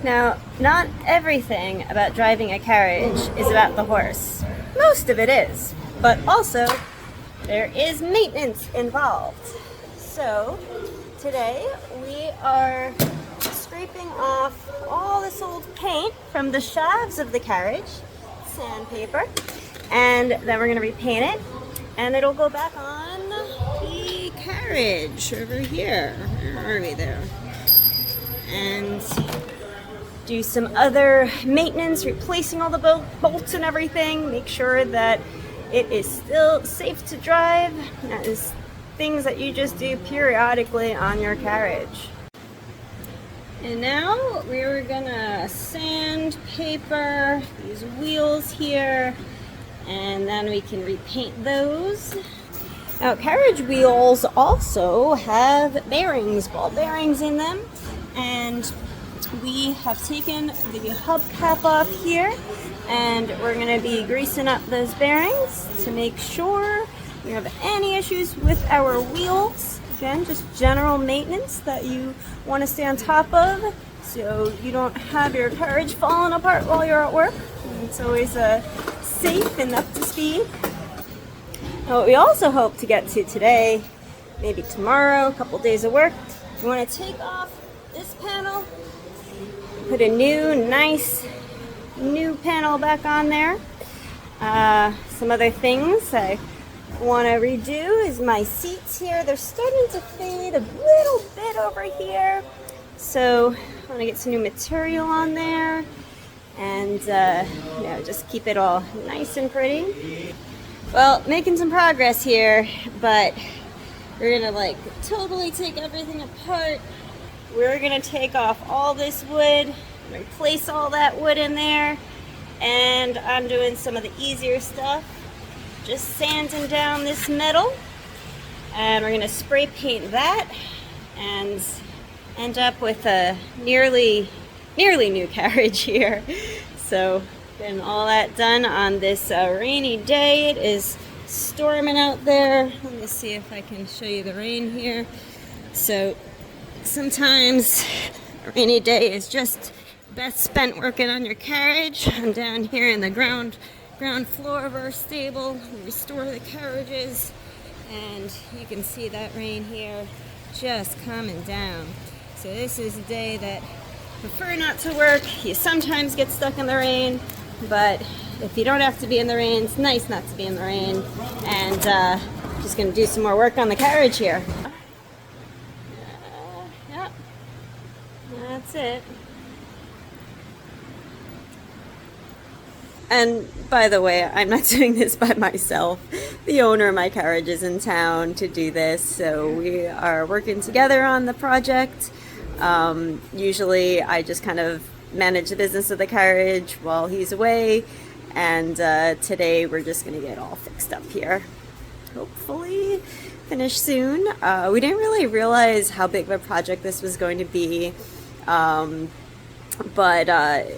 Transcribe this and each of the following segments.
Now, not everything about driving a carriage is about the horse. Most of it is, but also there is maintenance involved. So today we are scraping off all this old paint from the shafts of the carriage, sandpaper, and then we're going to repaint it, and it'll go back on the carriage over here. Where are we there? And do some other maintenance, replacing all the bolts and everything, make sure that it is still safe to drive. That is things that you just do periodically on your carriage. And now we're gonna sandpaper these wheels here, and then we can repaint those. Now, carriage wheels also have bearings, ball bearings in them, and we have taken the hubcap off here, and we're going to be greasing up those bearings to make sure we don't have any issues with our wheels. Again, just general maintenance that you want to stay on top of so you don't have your carriage falling apart while you're at work. It's always safe and up to speed. Now, what we also hope to get to today, maybe tomorrow, a couple days of work, we want to take off this panel, put a nice new panel back on there. Some other things I want to redo is my seats here. They're starting to fade a little bit over here, so I want to get some new material on there and just keep it all nice and pretty. Well, making some progress here, but we're gonna totally take everything apart. We're gonna take off all this wood, replace all that wood in there, and I'm doing some of the easier stuff, just sanding down this metal, and we're gonna spray paint that and end up with a nearly new carriage here. So getting all that done on this rainy day. It is storming out there. Let me see if I can show you the rain here. So sometimes a rainy day is just best spent working on your carriage. I'm down here in the ground floor of our stable. We restore the carriages, and you can see that rain here just coming down. So this is a day that I prefer not to work. You sometimes get stuck in the rain, but if you don't have to be in the rain, it's nice not to be in the rain. And just gonna do some more work on the carriage here. Yep, that's it. And by the way, I'm not doing this by myself. The owner of my carriage is in town to do this, so we are working together on the project. Usually I just kind of manage the business of the carriage while he's away, and today we're just gonna get all fixed up here. Hopefully finish soon. We didn't really realize how big of a project this was going to be, but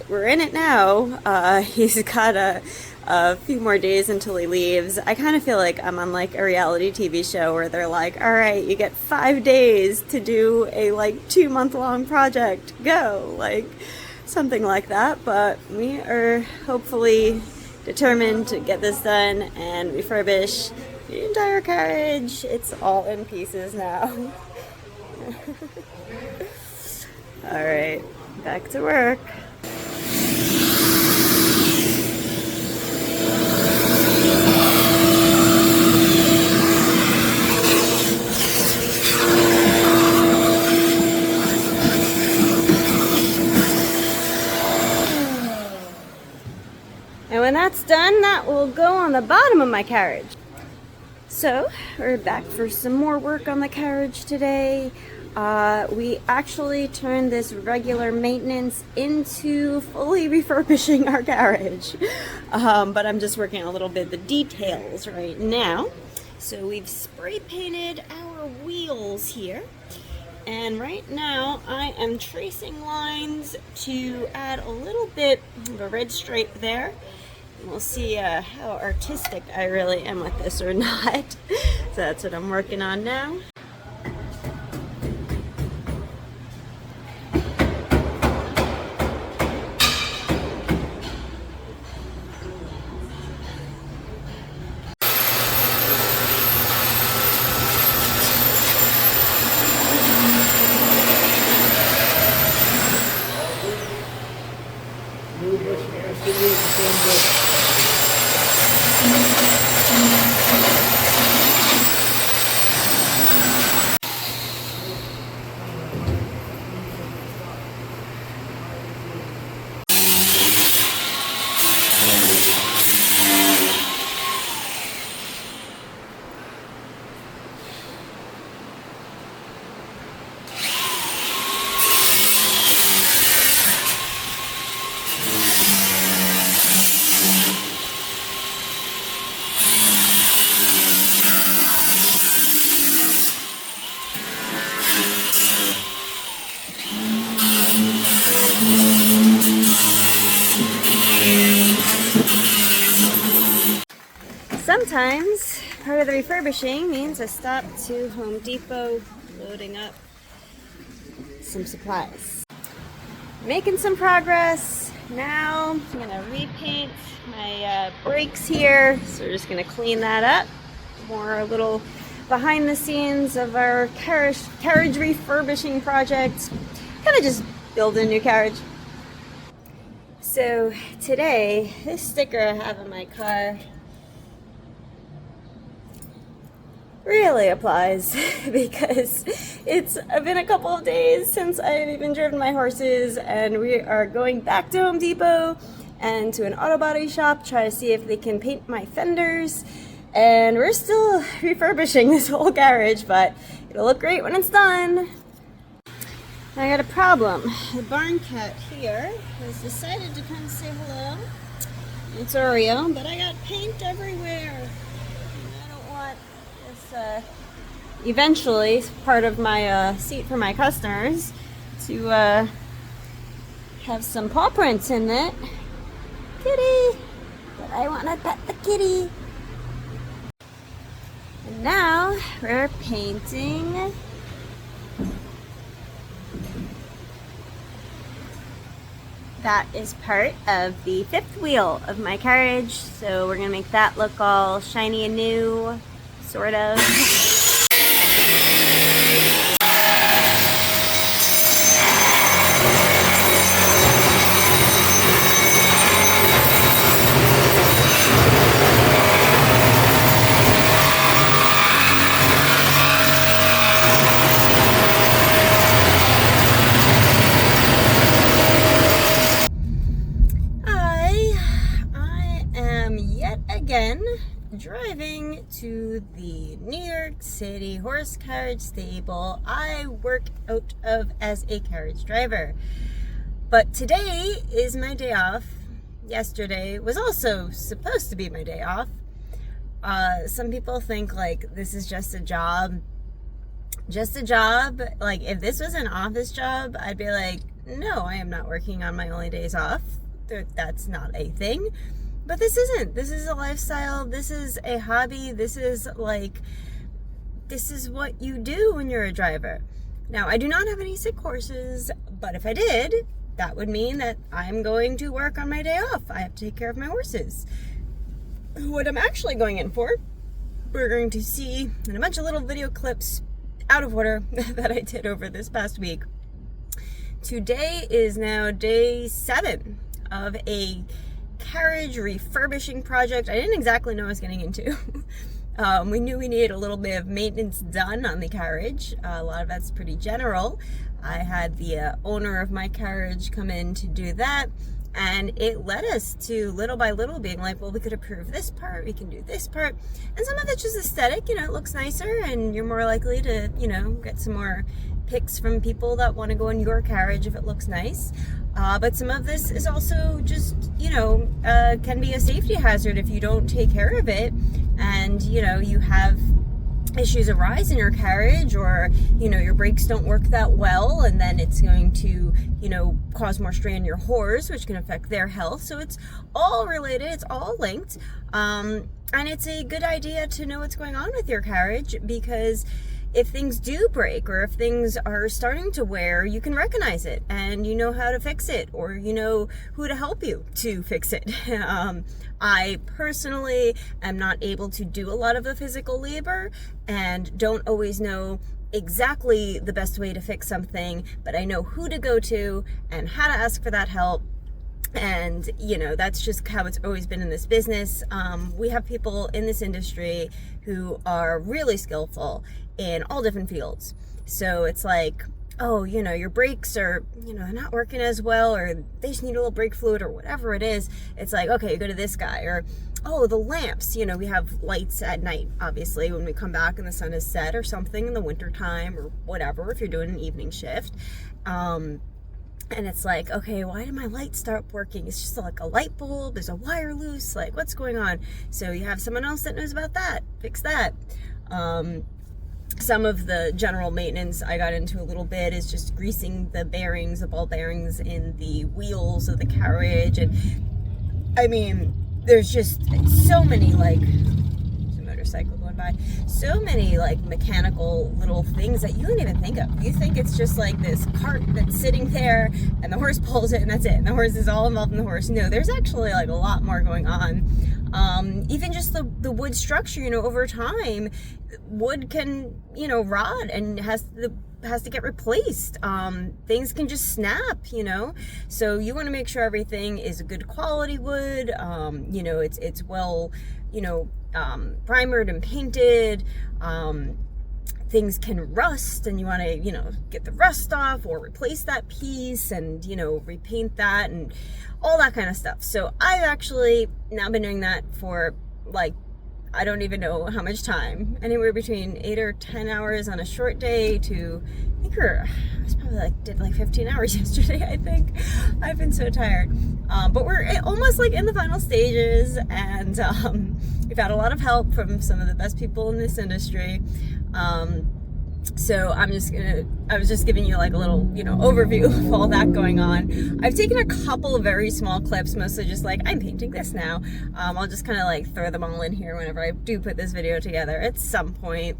we're in it now. He's got a few more days until he leaves. I kind of feel like I'm on a reality TV show where they're like, all right, you get 5 days to do a 2-month-long project, go, something like that. But we are hopefully determined to get this done and refurbish the entire carriage. It's all in pieces now. All right, back to work. And when that's done, that will go on the bottom of my carriage. So we're back for some more work on the carriage today. We actually turned this regular maintenance into fully refurbishing our carriage. But I'm just working a little bit the details right now. So we've spray painted our wheels here. And right now I am tracing lines to add a little bit of a red stripe there. And we'll see how artistic I really am with this or not. So that's what I'm working on now. Sometimes part of the refurbishing means a stop to Home Depot, loading up some supplies. Making some progress. Now I'm gonna repaint my brakes here, so we're just gonna clean that up. More a little behind the scenes of our carriage refurbishing project. Kind of just build a new carriage. So today, this sticker I have on my car really applies because it's been a couple of days since I've even driven my horses, and we are going back to Home Depot and to an auto body shop, try to see if they can paint my fenders. And we're still refurbishing this whole carriage, but it'll look great when it's done. I got a problem. The barn cat here has decided to come say hello. It's Oreo, but I got paint everywhere. I don't want this eventually part of my seat for my customers to have some paw prints in it. Kitty! But I want to pet the kitty. And now we're painting that is part of the fifth wheel of my carriage, so we're gonna make that look all shiny and new, sort of. Again, driving to the New York City horse carriage stable I work out of as a carriage driver. But today is my day off. Yesterday was also supposed to be my day off. Some people think like this is just a job. Just a job. Like if this was an office job, I'd be like, no, I am not working on my only days off. That's not a thing. But this isn't. This is a lifestyle. This is a hobby. This is what you do when you're a driver. Now, I do not have any sick horses, but if I did, that would mean that I'm going to work on my day off. I have to take care of my horses. What I'm actually going in for, we're going to see in a bunch of little video clips out of order that I did over this past week. Today is now day 7 of a carriage refurbishing project. I didn't exactly know what I was getting into. We knew we needed a little bit of maintenance done on the carriage. A lot of that's pretty general. I had the owner of my carriage come in to do that, and it led us to little by little being like, well, we could improve this part, we can do this part, and some of it's just aesthetic. It looks nicer, and you're more likely to get some more pics from people that want to go in your carriage if it looks nice. But some of this is also just, can be a safety hazard if you don't take care of it, and, you have issues arise in your carriage, or, your brakes don't work that well, and then it's going to, cause more strain on your horse, which can affect their health. So it's all related, it's all linked, and it's a good idea to know what's going on with your carriage, because if things do break or if things are starting to wear, you can recognize it and you know how to fix it, or you know who to help you to fix it. I personally am not able to do a lot of the physical labor and don't always know exactly the best way to fix something, but I know who to go to and how to ask for that help. And, you know, that's just how it's always been in this business. We have people in this industry who are really skillful in all different fields. So it's like, oh, you know, your brakes are, you know, not working as well, or they just need a little brake fluid or whatever it is. It's like, okay, you go to this guy. Or, oh, the lamps, you know, we have lights at night, obviously, when we come back and the sun is set, or something in the winter time or whatever, if you're doing an evening shift. And it's like, okay, why did my light start working? It's just like a light bulb, there's a wire loose, like what's going on? So you have someone else that knows about that, fix that. Some of the general maintenance I got into a little bit is just greasing the bearings, the ball bearings in the wheels of the Carriage. And I mean, there's just so many, like, there's a motorcycle going by, so many like mechanical little things that you don't even think of. You think it's just like this cart that's sitting there and the horse pulls it and that's it, and the horse is all involved in the horse. No, there's actually like a lot more going on. Even just the wood structure, you know, over time, wood can, you know, rot and has to get replaced. Things can just snap, you know, so you want to make sure everything is a good quality wood. You know, it's well, you know, primered and painted. Things can rust, and you want to, you know, get the rust off or replace that piece and, you know, repaint that and all that kind of stuff. So I've actually now been doing that for, like, I don't even know how much time, anywhere between 8 or 10 hours on a short day to, I think I was probably like, did like 15 hours yesterday, I think. I've been so tired. But we're almost like in the final stages, and we've had a lot of help from some of the best people in this industry. So I was just giving you like a little, you know, overview of all that going on. I've taken a couple of very small clips, mostly just like, I'm painting this now. I'll just kind of like throw them all in here whenever I do put this video together at some point.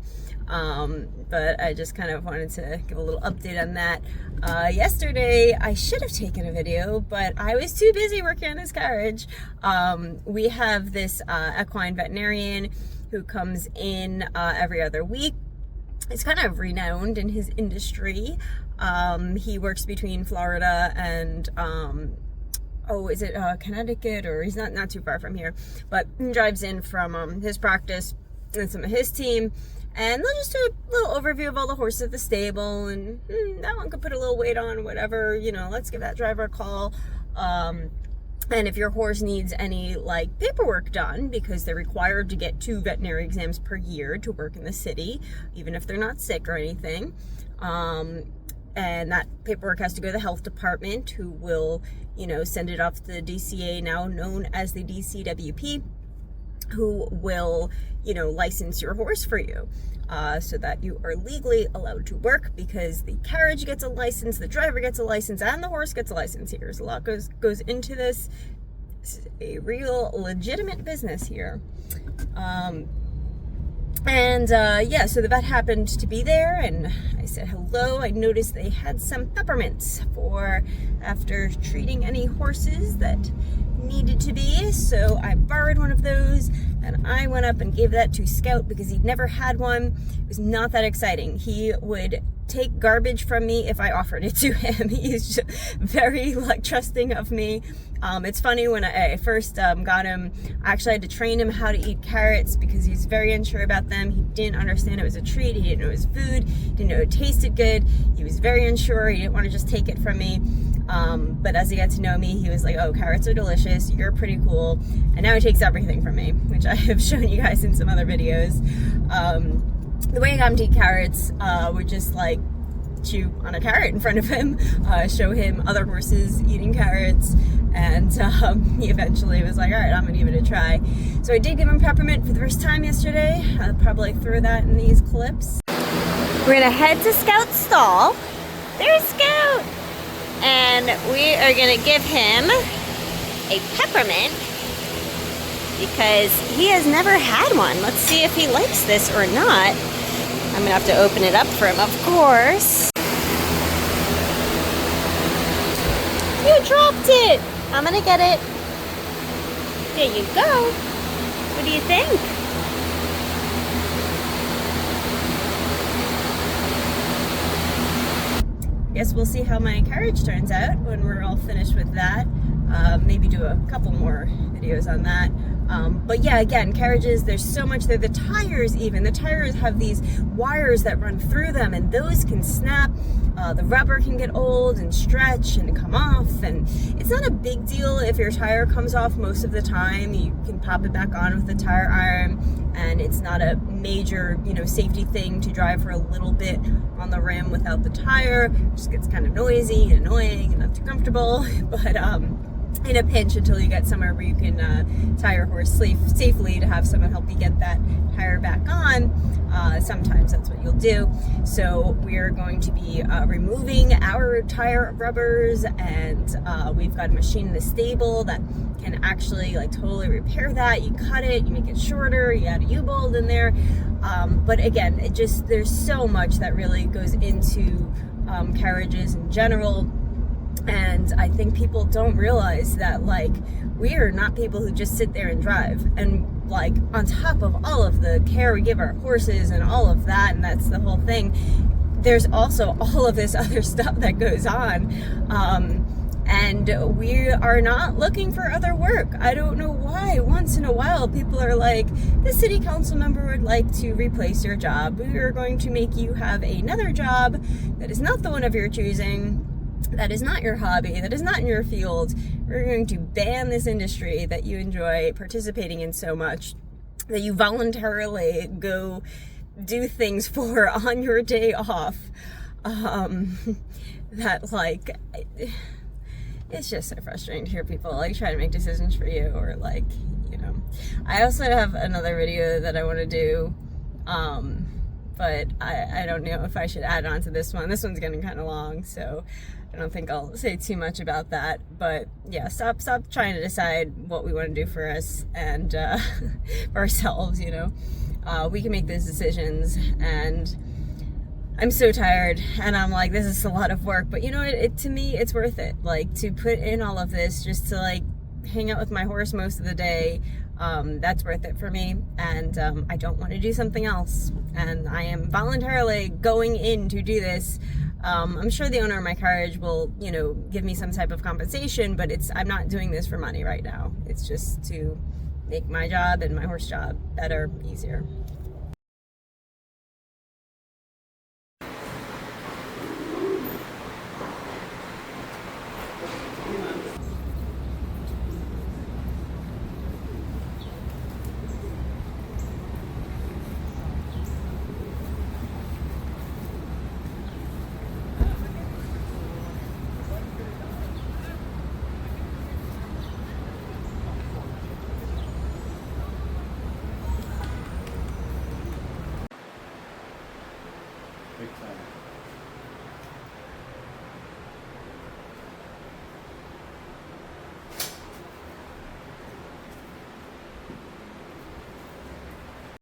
But I just kind of wanted to give a little update on that. Yesterday, I should have taken a video, but I was too busy working on this Carriage. We have this equine veterinarian who comes in every other week. He's kind of renowned in his industry. He works between Florida and Connecticut, or he's not too far from here, but he drives in from his practice and some of his team, and they'll just do a little overview of all the horses at the stable, and that one could put a little weight on, whatever, you know, let's give that driver a call. And if your horse needs any like paperwork done, because they're required to get 2 veterinary exams per year to work in the city, even if they're not sick or anything, and that paperwork has to go to the health department, who will, you know, send it off to the DCA, now known as the DCWP, who will, you know, license your horse for you, so that you are legally allowed to work, because the Carriage gets a license, the driver gets a license, and the horse gets a license here. So a lot goes into this. This is a real legitimate business here. Yeah, so the vet happened to be there, and I said hello. I noticed they had some peppermints for after treating any horses that needed to be, so I borrowed one of those, and I went up and gave that to Scout because he'd never had one. It was not that exciting. He would take garbage from me if I offered it to him. He's just very like trusting of me. It's funny, when I first got him, I actually had to train him how to eat carrots because he's very unsure about them. He didn't understand it was a treat. He didn't know it was food. Didn't know it tasted good. He was very unsure. He didn't want to just take it from me. But as he got to know me, he was like, oh, carrots are delicious. You're pretty cool. And now he takes everything from me, which I have shown you guys in some other videos. The way I got him to eat carrots would just like chew on a carrot in front of him, show him other horses eating carrots, and he eventually was like, all right, I'm gonna give it a try. So I did give him peppermint for the first time yesterday. I'll probably throw that in these clips. We're gonna head to Scout's stall. There's Scout! And we are gonna give him a peppermint because he has never had one. Let's see if he likes this or not. I'm gonna have to open it up for him, of course. You dropped it! I'm gonna get it. There you go. What do you think? Guess we'll see how my Carriage turns out when we're all finished with that. maybe do a couple more videos on that. But yeah, again, carriages, there's so much there. The tires have these wires that run through them, and those can snap. The rubber can get old and stretch and come off, and it's not a big deal if your tire comes off. Most of the time you can pop it back on with the tire iron, and it's not a major, safety thing to drive for a little bit on the rim without the tire. It just gets kind of noisy and annoying and not too comfortable. But in a pinch, until you get somewhere where you can tie your horse safely, to have someone help you get that tire back on, sometimes that's what you'll do. So we're going to be removing our tire rubbers, and we've got a machine in the stable that can actually totally repair that. You cut it, you make it shorter, you add a U-bolt in there. But again, there's so much that really goes into carriages in general. And I think people don't realize that, we are not people who just sit there and drive. And, on top of all of the care we give our horses and all of that, and that's the whole thing, there's also all of this other stuff that goes on. And we are not looking for other work. I don't know why. Once in a while, people are like, the city council member would like to replace your job. We are going to make you have another job that is not the one of your choosing, that is not your hobby, that is not in your field. We're going to ban this industry that you enjoy participating in so much, that you voluntarily go do things for on your day off. It's just so frustrating to hear people try to make decisions for you, or I also have another video that I want to do, but I don't know if I should add on to this one. This one's getting kind of long, so I don't think I'll say too much about that. But yeah, stop trying to decide what we want to do for us and for ourselves. We can make those decisions, and I'm so tired, and I'm like, this is a lot of work, but to me, it's worth it. To put in all of this just to hang out with my horse most of the day, that's worth it for me. And I don't want to do something else, and I am voluntarily going in to do this. I'm sure the owner of my carriage will, give me some type of compensation, but I'm not doing this for money right now. It's just to make my job and my horse job better, easier.